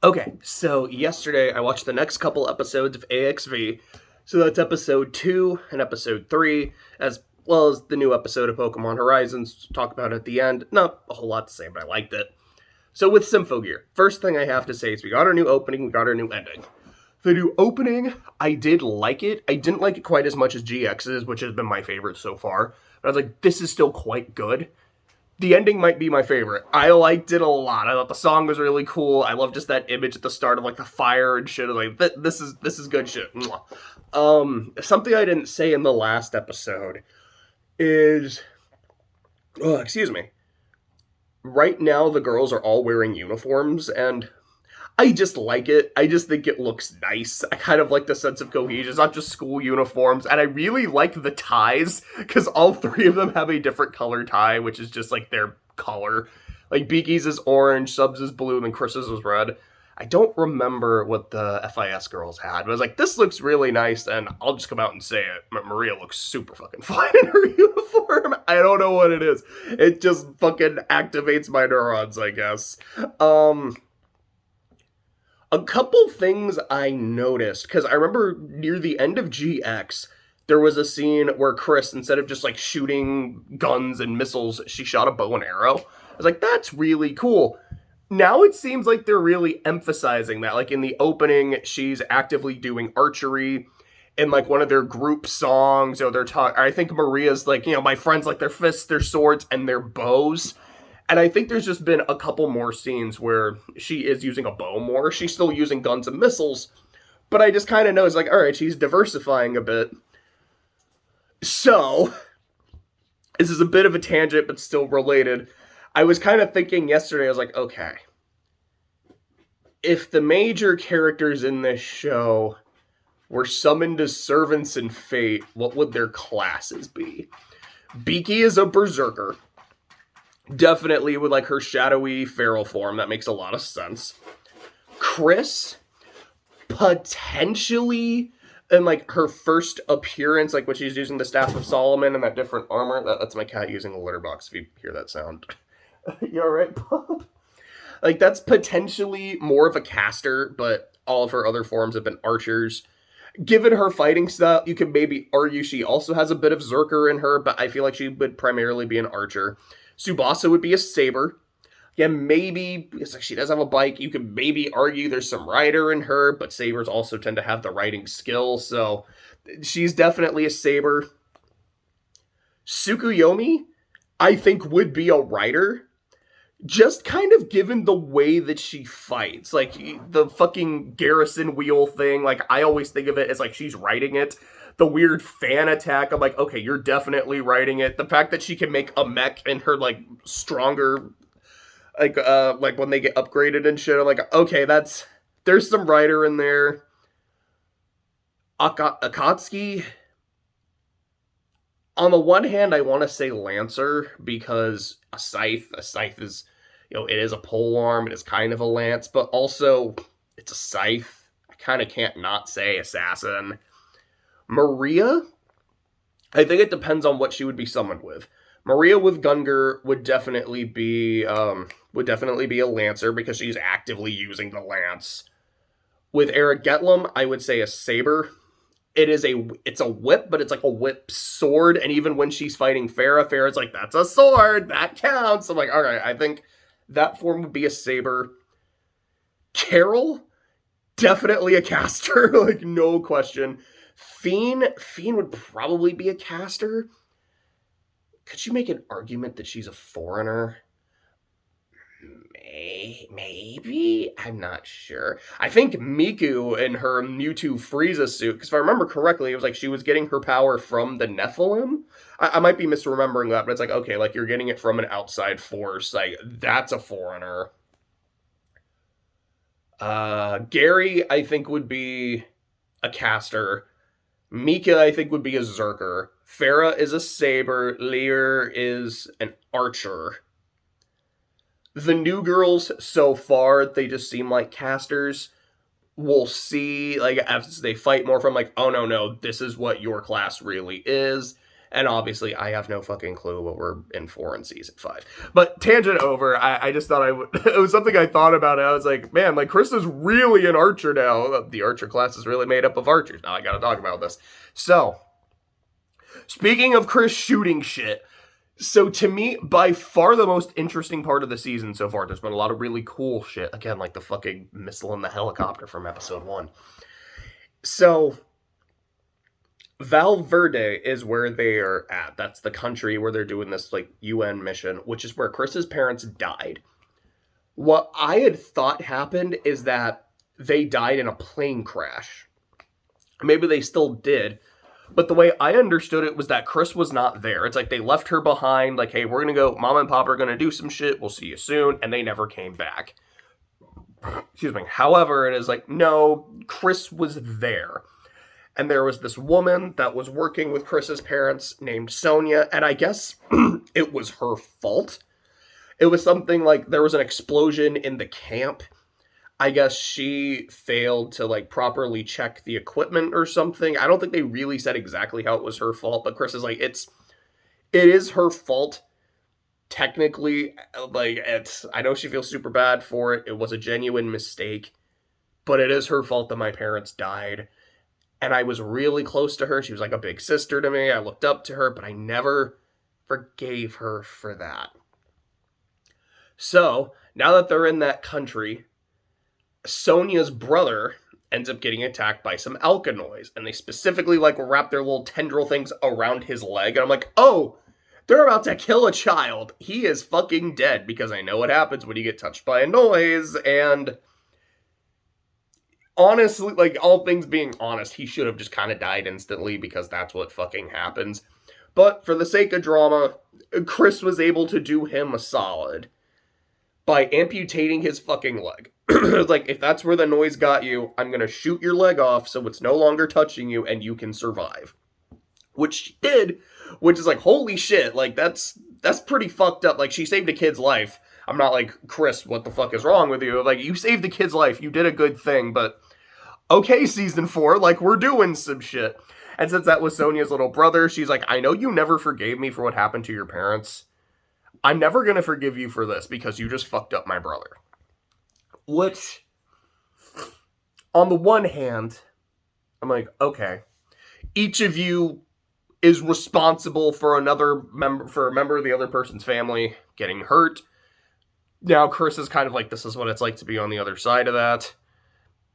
Okay, so yesterday I watched the next couple episodes of AXV. So that's episode 2 and episode 3, as well as the new episode of Pokemon Horizons. Talk about at the end. Not a whole lot to say, but I liked it. So with Symphogear, first thing I have to say is we got our new opening, we got our new ending. The new opening, I did like it. I didn't like it quite as much as GX's, which has been my favorite so far. But I was like, this is still quite good. The ending might be my favorite. I liked it a lot. I thought the song was really cool. I love just that image at the start of like the fire and shit. Like this is good shit. Something I didn't say in the last episode is, excuse me. Right now the girls are all wearing uniforms, and I just like it. I just think it looks nice. I kind of like the sense of cohesion. It's not just school uniforms. And I really like the ties, because all three of them have a different color tie, which is just like their color. Like Beaky's is orange, Sub's is blue, and Chris's is red. I don't remember what the FIS girls had, but I was like, this looks really nice, and I'll just come out and say it. Maria looks super fucking fine in her uniform. I don't know what it is. It just fucking activates my neurons, I guess. A couple things I noticed, because I remember near the end of GX, there was a scene where Chris, instead of just like shooting guns and missiles, she shot a bow and arrow. I was like, that's really cool. Now it seems like they're really emphasizing that. Like in the opening, she's actively doing archery. In like one of their group songs, or they're talking, I think Maria's like, my friends like their fists, their swords, and their bows. And I think there's just been a couple more scenes where she is using a bow more. She's still using guns and missiles, but I just kind of know it's like, all right, she's diversifying a bit. So, this is a bit of a tangent, but still related. I was kind of thinking yesterday, I was like, okay, if the major characters in this show were summoned as servants in fate, what would their classes be? Beaky is a berserker. Definitely with like her shadowy feral form. That makes a lot of sense. Chris, potentially in like her first appearance, like when she's using the Staff of Solomon and that different armor. That's my cat using a litter box, if you hear that sound. You alright, Bob? Like that's potentially more of a caster, but all of her other forms have been archers. Given her fighting style, you can maybe argue she also has a bit of Zerker in her, but I feel like she would primarily be an archer. Tsubasa would be a saber. Yeah, maybe, because she does have a bike, you could maybe argue there's some rider in her, but sabers also tend to have the riding skill, so she's definitely a saber. Tsukuyomi, I think, would be a rider. Just kind of given the way that she fights. Like, the fucking garrison wheel thing, like, I always think of it as, like, she's riding it. The weird fan attack, I'm like, okay, you're definitely riding it. The fact that she can make a mech in her, like, stronger, like when they get upgraded and shit, I'm like, okay, there's some rider in there. Akatsuki, on the one hand, I want to say Lancer, because a scythe is, it is a polearm, it is kind of a lance, but also, it's a scythe. I kind of can't not say assassin. Maria, I think it depends on what she would be summoned with. Maria with Gungar would definitely be a Lancer, because she's actively using the lance. With Eric Getlum, I would say a saber. It's a whip, but it's like a whip sword, and even when she's fighting Farah's like, that's a sword, that counts. I'm like, alright, I think that form would be a saber. Carol, definitely a caster, like, no question. Fiend would probably be a caster. Could you make an argument that she's a foreigner? Maybe? I'm not sure. I think Miku in her Mewtwo Frieza suit, because if I remember correctly, it was like she was getting her power from the Nephilim. I might be misremembering that, but it's like, okay, like you're getting it from an outside force. Like, that's a foreigner. Gary, I think, would be a caster. Mika, I think, would be a Zerker. Farah is a saber. Lear is an archer. The new girls, so far, they just seem like casters. We'll see, like, as they fight more from, like, oh, no, this is what your class really is. And obviously, I have no fucking clue what we're in for in season 5. But tangent over, I just thought it was something I thought about. I was like, man, like, Chris is really an archer now. The archer class is really made up of archers. Now I gotta talk about this. So, speaking of Chris shooting shit, so to me, by far the most interesting part of the season so far, there's been a lot of really cool shit. Again, like the fucking missile in the helicopter from episode 1. So, Valverde is where they are at. That's the country where they're doing this, like, UN mission, which is where Chris's parents died. What I had thought happened is that they died in a plane crash. Maybe they still did, but the way I understood it was that Chris was not there. It's like they left her behind, like, hey, we're gonna go, Mom and Pop are gonna do some shit, we'll see you soon, and they never came back. Excuse me. However, it is like, no, Chris was there. And there was this woman that was working with Chris's parents named Sonia, and I guess it was her fault. It was something like there was an explosion in the camp. I guess she failed to, like, properly check the equipment or something. I don't think they really said exactly how it was her fault, but Chris is like, it is her fault. Technically, like, I know she feels super bad for it. It was a genuine mistake, but it is her fault that my parents died. And I was really close to her. She was like a big sister to me. I looked up to her, but I never forgave her for that. So, now that they're in that country, Sonia's brother ends up getting attacked by some alkanoids. And they specifically, like, wrap their little tendril things around his leg. And I'm like, oh, they're about to kill a child. He is fucking dead, because I know what happens when you get touched by a noise. And honestly, like, all things being honest, he should have just kind of died instantly, because that's what fucking happens. But for the sake of drama, Chris was able to do him a solid by amputating his fucking leg. Like, if that's where the noise got you, I'm gonna shoot your leg off so it's no longer touching you and you can survive. Which she did, which is like, holy shit, like, that's pretty fucked up. Like, she saved a kid's life. I'm not like, Chris, what the fuck is wrong with you? Like, you saved the kid's life, you did a good thing, but okay, season 4, like, we're doing some shit. And since that was Sonia's little brother, she's like, I know you never forgave me for what happened to your parents. I'm never gonna forgive you for this, because you just fucked up my brother. Which, on the one hand, I'm like, okay, each of you is responsible for a member of the other person's family getting hurt. Now Chris is kind of like, this is what it's like to be on the other side of that.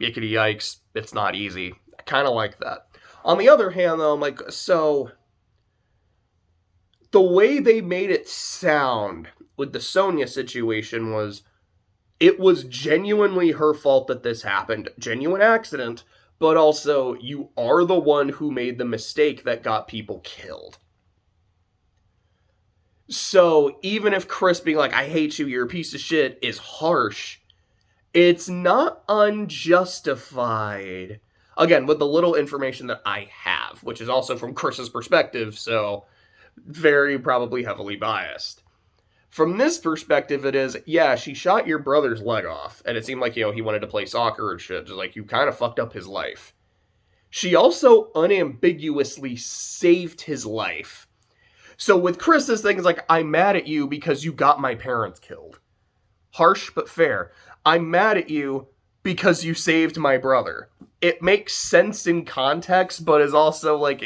Yickety yikes, it's not easy. I kind of like that. On the other hand, though, I'm like, so the way they made it sound with the Sonia situation was, it was genuinely her fault that this happened. Genuine accident, but also, you are the one who made the mistake that got people killed. So, even if Chris being like, I hate you, you're a piece of shit, is harsh, it's not unjustified. Again, with the little information that I have, which is also from Chris's perspective, so very probably heavily biased. From this perspective, it is, yeah, she shot your brother's leg off, and it seemed like, he wanted to play soccer and shit, just like, you kind of fucked up his life. She also unambiguously saved his life. So with Chris, this thing is like, I'm mad at you because you got my parents killed. Harsh, but fair. I'm mad at you because you saved my brother. It makes sense in context, but is also like,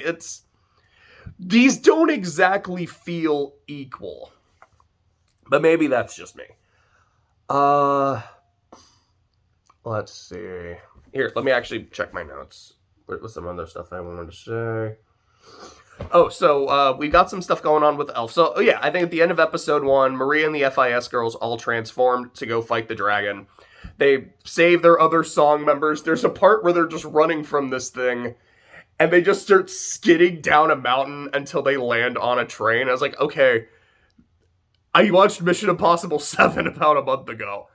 these don't exactly feel equal. But maybe that's just me. Let's see. Here, let me actually check my notes. What's some other stuff I wanted to say? Oh, so we got some stuff going on with Elf. So, yeah, I think at the end of episode 1, Maria and the FIS girls all transformed to go fight the dragon. They save their other song members. There's a part where they're just running from this thing, and they just start skidding down a mountain until they land on a train. I was like, okay, I watched Mission Impossible 7 about a month ago.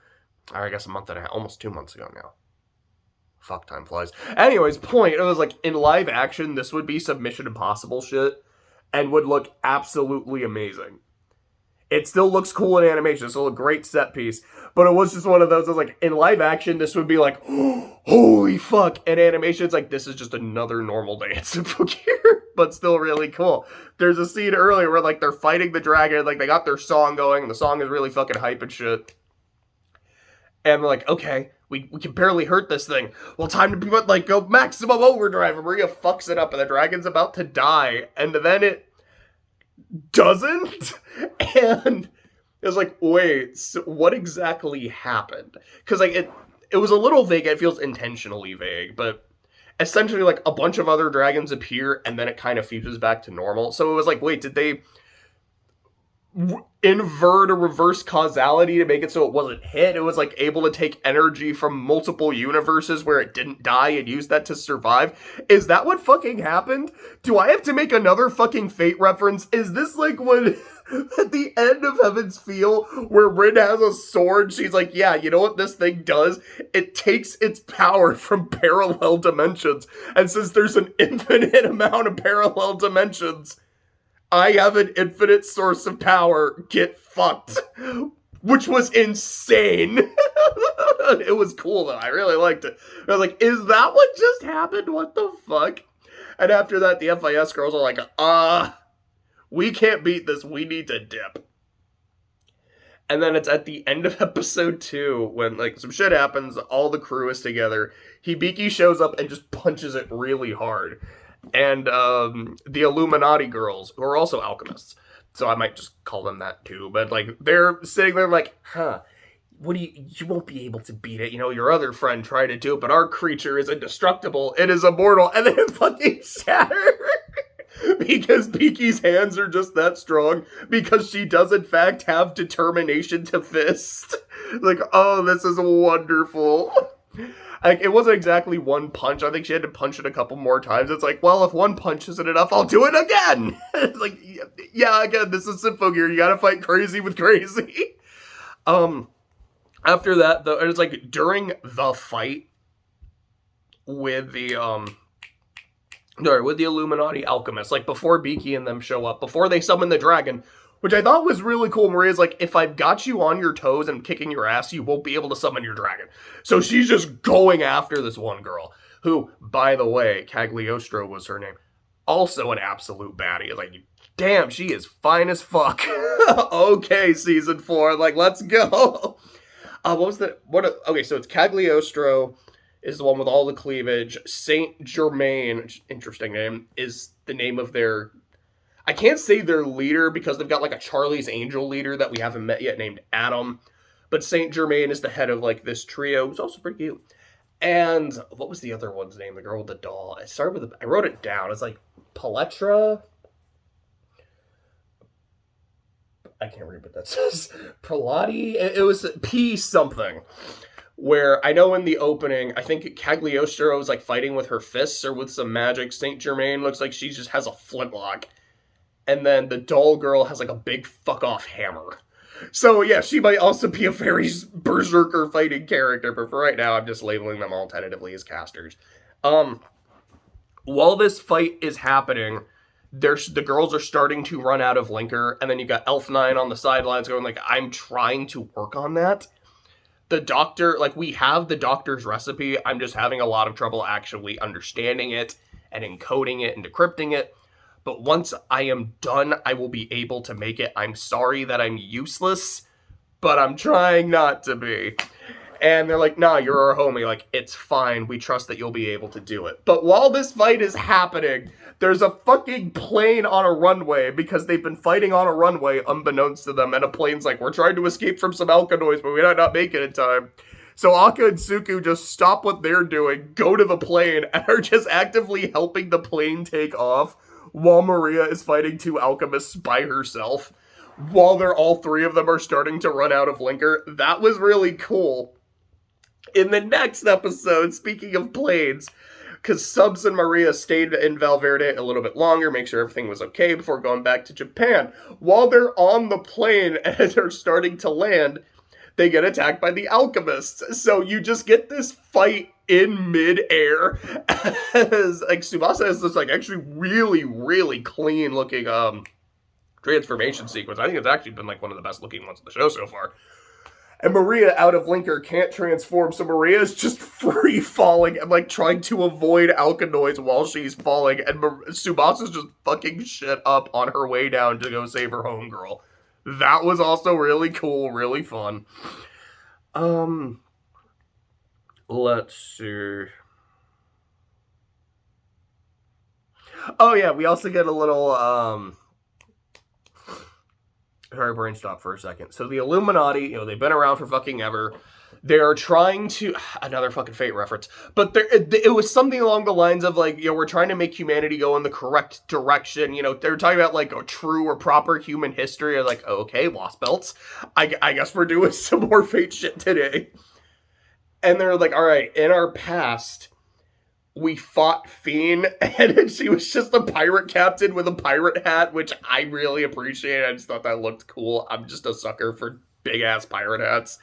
Or I guess a month and a half, almost 2 months ago now. Fuck, time flies. Anyways, point, it was like, in live action, this would be some Mission Impossible shit, and would look absolutely amazing. It still looks cool in animation. It's still a great set piece. But it was just one of those, I was like, in live action, this would be like, oh, holy fuck. In animation, it's like, this is just another normal day at Symphogear, but still really cool. There's a scene earlier where, like, they're fighting the dragon, like, they got their song going, and the song is really fucking hype and shit. And they're like, okay, we can barely hurt this thing. Well, time to put, like, go maximum overdrive. And Maria fucks it up, and the dragon's about to die. And then it doesn't? And it was like, wait, so what exactly happened? Because, like, it was a little vague. It feels intentionally vague, but essentially, like, a bunch of other dragons appear, and then it kind of fuses back to normal. So it was like, wait, did they invert or reverse causality to make it so it wasn't hit? It was, like, able to take energy from multiple universes where it didn't die and use that to survive. Is that what fucking happened? Do I have to make another fucking Fate reference? Is this like when at the end of Heaven's Feel, where Rin has a sword, she's like, yeah, you know what this thing does? It takes its power from parallel dimensions. And since there's an infinite amount of parallel dimensions, I have an infinite source of power. Get fucked. Which was insane. It was cool, though. I really liked it. I was like, is that what just happened? What the fuck? And after that, the FIS girls are like, we can't beat this. We need to dip. And then it's at the end of episode 2 when, like, some shit happens. All the crew is together. Hibiki shows up and just punches it really hard. And the Illuminati girls, who are also alchemists, so I might just call them that too, but, like, they're sitting there like, what do you won't be able to beat it, you know, your other friend tried to do it, but our creature is indestructible, it is immortal, and then it fucking shatters, because Biki's hands are just that strong, because she does in fact have determination to fist. Like, oh, this is wonderful. Like, it wasn't exactly one punch. I think she had to punch it a couple more times. It's like, well, if one punch isn't enough, I'll do it again. It's like, yeah, again, this is Symphogear. You gotta fight crazy with crazy. After that, though, it's like, during the fight with the, with the Illuminati alchemists, like, before Biki and them show up, before they summon the dragon, which I thought was really cool. Maria's like, if I've got you on your toes and kicking your ass, you won't be able to summon your dragon. So she's just going after this one girl, who, by the way, Cagliostro was her name. Also an absolute baddie. It's like, damn, she is fine as fuck. Okay, season 4, like, let's go. Okay, so it's Cagliostro is the one with all the cleavage. Saint Germain, interesting name, is the name of their... I can't say their leader because they've got, like, a Charlie's Angel leader that we haven't met yet named Adam. But Saint Germain is the head of, like, this trio, who's also pretty cute. And what was the other one's name? The girl with the doll. I started with I wrote it down. It's like Paletra. I can't read what that says. Prelati? It was P something. Where I know in the opening, I think Cagliostro is, like, fighting with her fists or with some magic. Saint Germain looks like she just has a flintlock. And then the doll girl has, like, a big fuck-off hammer. So, yeah, she might also be a very berserker fighting character, but for right now, I'm just labeling them all tentatively as casters. While this fight is happening, the girls are starting to run out of linker, and then you got Elf9 on the sidelines going, like, I'm trying to work on that. The doctor, like, we have the doctor's recipe, I'm just having a lot of trouble actually understanding it, and encoding it, and decrypting it. But once I am done, I will be able to make it. I'm sorry that I'm useless, but I'm trying not to be. And they're like, nah, you're our homie. Like, it's fine. We trust that you'll be able to do it. But while this fight is happening, there's a fucking plane on a runway because they've been fighting on a runway unbeknownst to them. And a plane's like, we're trying to escape from some alkanoids, but we might not make it in time. So Akka and Suku just stop what they're doing, go to the plane, and are just actively helping the plane take off. While Maria is fighting 2 alchemists by herself, while all 3 of them are starting to run out of linker. That was really cool. In the next episode, speaking of planes, because Subs and Maria stayed in Valverde a little bit longer, make sure everything was okay before going back to Japan. While they're on the plane and they're starting to land, they get attacked by the alchemists. So you just get this fight in mid-air as, like, Tsubasa has this, like, actually really, really clean looking transformation sequence. I think it's actually been like one of the best looking ones in the show so far. And Maria, out of Linker, can't transform, so Maria is just free falling and like trying to avoid Alkanoids while she's falling, and Tsubasa's just fucking shit up on her way down to go save her homegirl. That was also really cool, really fun. Let's see. Oh yeah, we also get a little Sorry, brain stop for a second. So the Illuminati, they've been around for fucking ever. They're trying to... Another fucking Fate reference. But it was something along the lines of, like, we're trying to make humanity go in the correct direction. They're talking about, like, a true or proper human history. I'm like, oh, okay, Lost Belts. I guess we're doing some more Fate shit today. And they're like, all right, in our past... we fought Fiend, and she was just a pirate captain with a pirate hat, which I really appreciate. I just thought that looked cool. I'm just a sucker for big-ass pirate hats.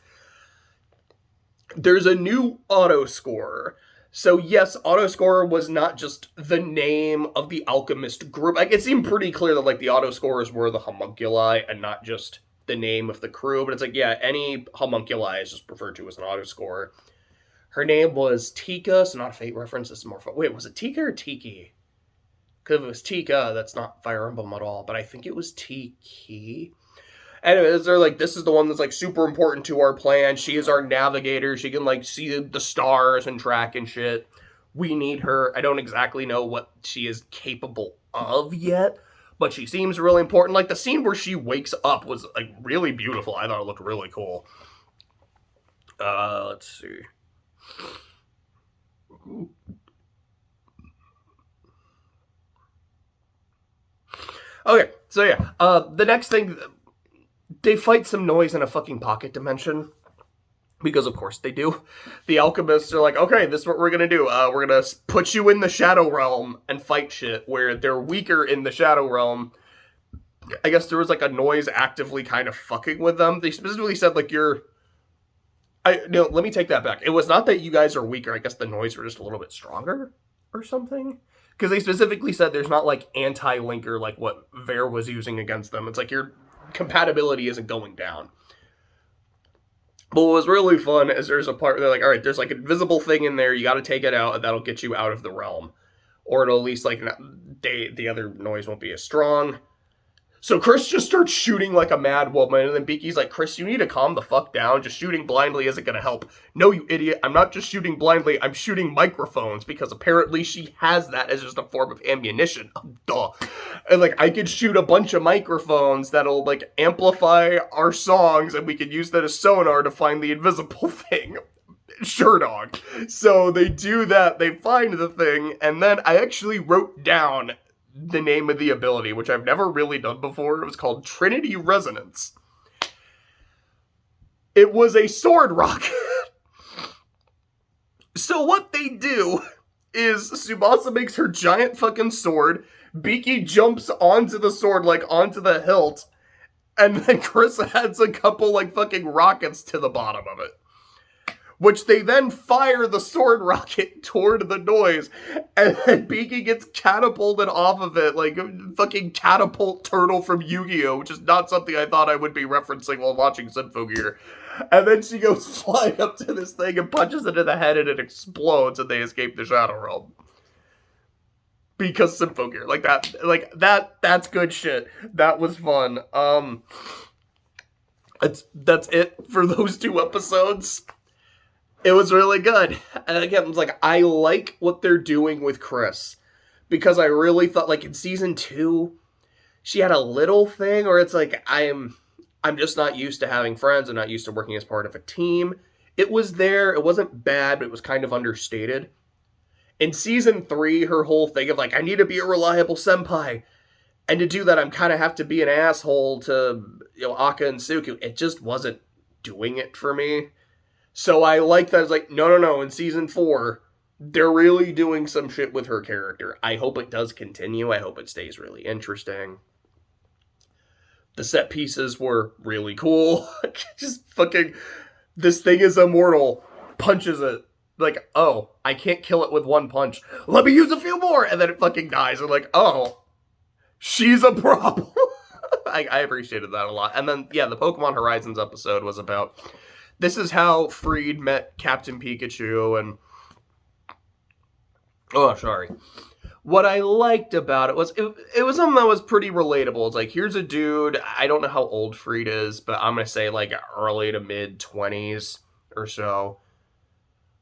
There's a new auto-scorer. So yes, auto-scorer was not just the name of the alchemist group. Like, it seemed pretty clear that, like, the auto-scorers were the homunculi and not just the name of the crew. But it's like, yeah, any homunculi is just referred to as an auto-scorer. Her name was Tika, so not a Fate reference, this is more fun. Wait, was it Tika or Tiki? Because if it was Tika, that's not Fire Emblem at all, but I think it was Tiki. Anyways, they're like, this is the one that's, like, super important to our plan. She is our navigator. She can, like, see the stars and track and shit. We need her. I don't exactly know what she is capable of yet, but she seems really important. Like, the scene where she wakes up was, like, really beautiful. I thought it looked really cool. Let's see. Okay, so yeah, the next thing, they fight some noise in a fucking pocket dimension, because of course they do. The alchemists are like, okay, this is what we're gonna do, we're gonna put you in the Shadow Realm and fight shit, where they're weaker in the Shadow Realm. I guess there was like a noise actively kind of fucking with them. They specifically said, like, no, let me take that back. It was not that you guys are weaker. I guess the noise were just a little bit stronger or something. Because they specifically said there's not, like, anti-linker like what Vare was using against them. It's like your compatibility isn't going down. But what was really fun is there's a part where they're like, all right, there's, like, an invisible thing in there. You got to take it out, and that'll get you out of the realm. Or it'll at least, like, the other noise won't be as strong. So Chris just starts shooting like a mad woman, and then Biki's like, Chris, you need to calm the fuck down. Just shooting blindly isn't going to help. No, you idiot. I'm not just shooting blindly. I'm shooting microphones, because apparently she has that as just a form of ammunition. Duh. And, like, I could shoot a bunch of microphones that'll, like, amplify our songs, and we could use that as sonar to find the invisible thing. Sure, dog. So they do that. They find the thing, and then I actually wrote down the name of the ability, which I've never really done before. It was called Trinity Resonance. It was a sword rocket. So what they do is Tsubasa makes her giant fucking sword, Biki jumps onto the sword, like onto the hilt, and then Chris adds a couple like fucking rockets to the bottom of it, which they then fire the sword rocket toward the noise, and then Biki gets catapulted off of it, like a fucking catapult turtle from Yu-Gi-Oh!, which is not something I thought I would be referencing while watching Symphogear. And then she goes flying up to this thing and punches it in the head, and it explodes, and they escape the Shadow Realm. Because Symphogear, that's good shit. That was fun. That's it for those 2 episodes. It was really good. And again, it's like, I like what they're doing with Chris. Because I really thought, like, in season 2, she had a little thing where it's like, I'm just not used to having friends. I'm not used to working as part of a team. It was there. It wasn't bad, but it was kind of understated. In season 3, her whole thing of, like, I need to be a reliable senpai. And to do that, I'm kind of have to be an asshole to, Aka and Suku. It just wasn't doing it for me. So I like that. It's like, no. In season 4, they're really doing some shit with her character. I hope it does continue. I hope it stays really interesting. The set pieces were really cool. Just fucking, this thing is immortal. Punches it. Like, oh, I can't kill it with one punch. Let me use a few more. And then it fucking dies. I'm like, oh, she's a problem. I appreciated that a lot. And then, yeah, the Pokemon Horizons episode was about, this is how Freed met Captain Pikachu, and, oh, sorry. What I liked about it was, it was something that was pretty relatable. It's like, here's a dude, I don't know how old Freed is, but I'm going to say like early to mid 20s or so,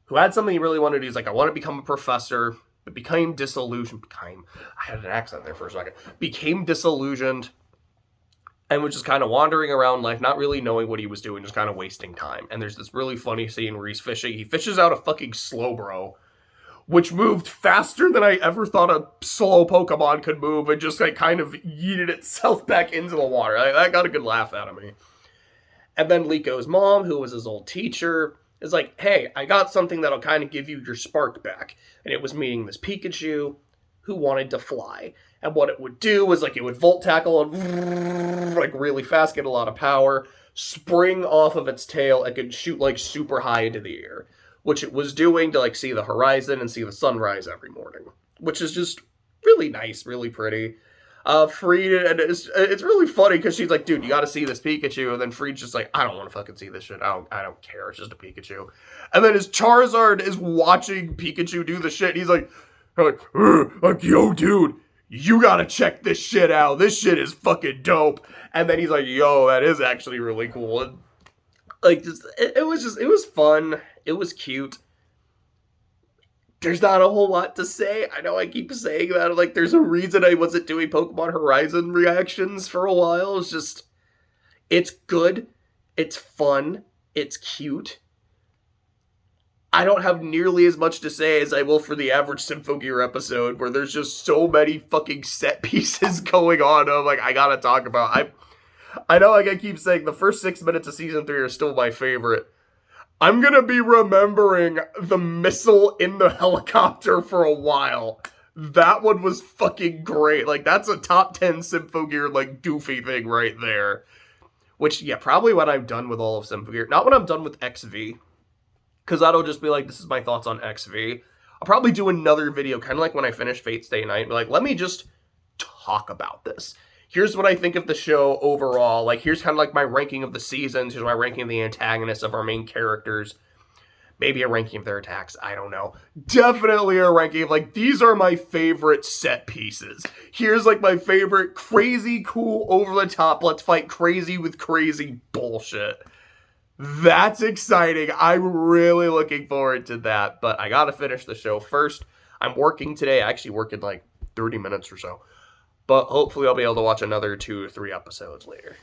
who had something he really wanted to do. He's like, I want to become a professor, but became disillusioned. I had an accent there for a second. Became disillusioned and was just kind of wandering around life, not really knowing what he was doing, just kind of wasting time. And there's this really funny scene where he's fishing. He fishes out a fucking Slowbro, which moved faster than I ever thought a slow Pokemon could move, and just like kind of yeeted itself back into the water. That got a good laugh out of me. And then Liko mom, who was his old teacher, is like, hey, I got something that'll kind of give you your spark back. And it was meeting this Pikachu who wanted to fly. And what it would do was, like, it would volt tackle and, like, really fast, get a lot of power, spring off of its tail, and could shoot, like, super high into the air, which it was doing to, like, see the horizon and see the sunrise every morning, which is just really nice, really pretty. Freed, and it's really funny because she's like, dude, you gotta see this Pikachu, and then Freed's just like, I don't want to fucking see this shit, I don't care, it's just a Pikachu. And then his Charizard is watching Pikachu do the shit, and he's like, yo, dude, you gotta check this shit out, this shit is fucking dope. And then he's like, yo, that is actually really cool. And like, it was fun, it was cute. There's not a whole lot to say. I know I keep saying that. Like, there's a reason I wasn't doing Pokemon Horizon reactions for a while. It's just, it's good. It's fun. It's cute. I don't have nearly as much to say as I will for the average Symphogear episode, where there's just so many fucking set pieces going on. I'm like, I gotta talk about. I know, like I keep saying, the first 6 minutes of Season 3 are still my favorite. I'm gonna be remembering the missile in the helicopter for a while. That one was fucking great. Like, that's a top 10 Symphogear, like, goofy thing right there. Which, yeah, probably when I'm done with all of Symphogear. Not when I'm done with XV. Because that'll just be like, this is my thoughts on XV. I'll probably do another video, kind of like when I finish Fate Stay Night. Be like, let me just talk about this. Here's what I think of the show overall. Like, here's kind of like my ranking of the seasons. Here's my ranking of the antagonists of our main characters. Maybe a ranking of their attacks. I don't know. Definitely a ranking of, like, these are my favorite set pieces. Here's, like, my favorite crazy, cool, over-the-top, let's fight crazy with crazy bullshit. That's exciting. I'm really looking forward to that. But I gotta finish the show first. I'm working today. I actually work in, like, 30 minutes or so. But hopefully I'll be able to watch another 2 or 3 episodes later.